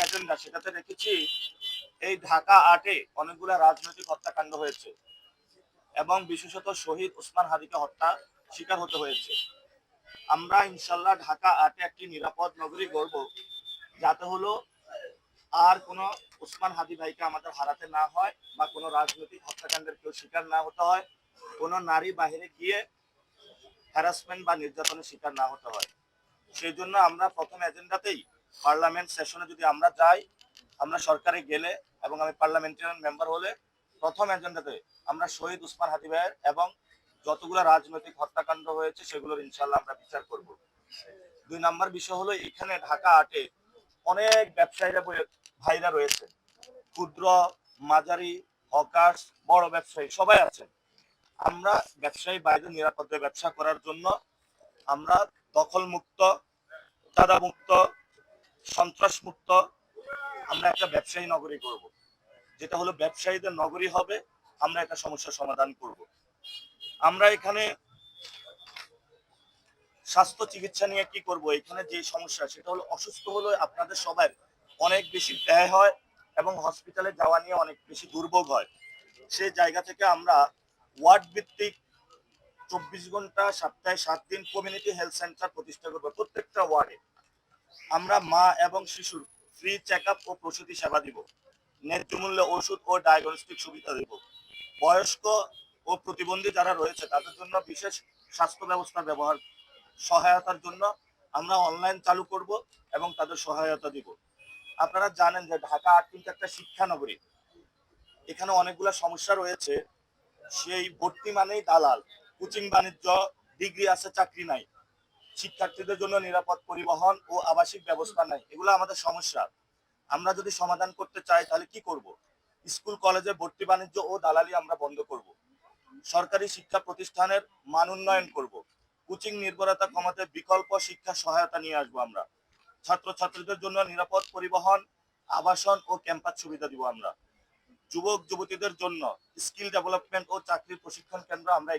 Agenda সেটাতে রেখেছি এই ঢাকা ৮-এ অনেকগুলা রাজনৈতিক হত্যাকাণ্ড হয়েছে এবং বিশেষত শহীদ ওসমান হাদিকে হত্যা শিকার হতে হয়েছে। আমরা ইনশাল্লাহ ঢাকা ৮-এ একটি নিরাপদ নগরী গড়ব, যাতে হলো আর কোনো ওসমান হাদি ভাইকে আমাদের হারাতে না হয় বা কোনো রাজনৈতিক হত্যাকাণ্ডের কেউ শিকার না হতে হয়, কোনো নারী বাহিরে গিয়ে হ্যারাসমেন্ট বা নির্যাতনের শিকার না হতে হয়। সেই জন্য আমরা প্রথম এজেন্ডাতেই পার্লামেন্ট সেশনে যদি আমরা যাই, আমরা সরকারে গেলে এবং আমি পার্লামেন্টারিয়ান মেম্বার হলে প্রথম এজেন্ডাতে আমরা শহীদ ওসমান হাদি ভাইয়ের এবং যতগুলো রাজনৈতিক হত্যাকাণ্ড হয়েছে সেগুলোর ইনশাল্লাহ আমরা বিচার করব। ২ নম্বর বিষয় হলো এখানে ঢাকা ৮-এ অনেক ব্যবসায়ীরা ভাইরা রয়েছে, ক্ষুদ্র মাঝারি হকার্স বড় ব্যবসায়ী সবাই আছেন। আমরা ব্যবসায়ী বাইরে নিরাপদে ব্যবসা করার জন্য আমরা দখল মুক্ত, চাঁদা মুক্ত, সন্ত্রাস মুক্ত আমরা একটা ব্যবসায়ী নগরী করব, যেটা হলো ব্যবসায়ীদের নগরী হবে। আমরা একটা সমস্যার সমাধান করব। আমরা এখানে স্বাস্থ্য চিকিৎসা নিয়ে কি করব, এখানে যে সমস্যা সেটা হলো অসুস্থ হলে আপনাদের সবার অনেক বেশি ব্যয় হয় এবং হসপিটালে যাওয়া নিয়ে অনেক বেশি দুর্ভোগ হয়। সেই জায়গা থেকে আমরা ওয়ার্ড ভিত্তিক ২৪ ঘন্টা সপ্তাহে ৭ দিন কমিউনিটি হেলথ সেন্টার প্রতিষ্ঠা করব প্রত্যেকটা ওয়ার্ডে। আমরা মা এবং শিশুর ফ্রি চেক আপ ও প্রসূতি সেবা দিব, ন্যায্য মূল্যে ওষুধ ও ডায়াগনস্টিক সুবিধা দেব। বয়স্ক ও প্রতিবন্ধী যারা রয়েছে তাদের জন্য বিশেষ স্বাস্থ্য ব্যবস্থা ব্যবহার সহায়তার জন্য আমরা অনলাইন চালু করব এবং তাদের সহায়তা দিব। আপনারা জানেন যে ঢাকা ৮ কিন্তু একটা শিক্ষা নগরী, এখানে অনেকগুলো সমস্যা রয়েছে। সেই ভর্তি মানেই দালাল, কোচিং বাণিজ্য, ডিগ্রি আছে চাকরি নাই, শিক্ষার্থীদের জন্য নিরাপদ পরিবহন ও আবাসিক ব্যবস্থা নাই। এগুলো আমাদের সমস্যা। আমরা যদি সমাধান করতে চাই তাহলে কি করব? স্কুল কলেজে ভর্তি বাণিজ্য ও দালালি আমরা বন্ধ করব, সরকারি শিক্ষা প্রতিষ্ঠানের মান উন্নয়ন করব, কোচিং নির্ভরতা কমাতে বিকল্প শিক্ষা সহায়তা নিয়ে আসবো আমরা, ছাত্রছাত্রীদের জন্য নিরাপদ পরিবহন, আবাসন ও ক্যাম্পাস সুবিধা দিব আমরা, যুবক যুবতীদের জন্য স্কিল ডেভেলপমেন্ট ও চাকরির প্রশিক্ষণ কেন্দ্র আমরা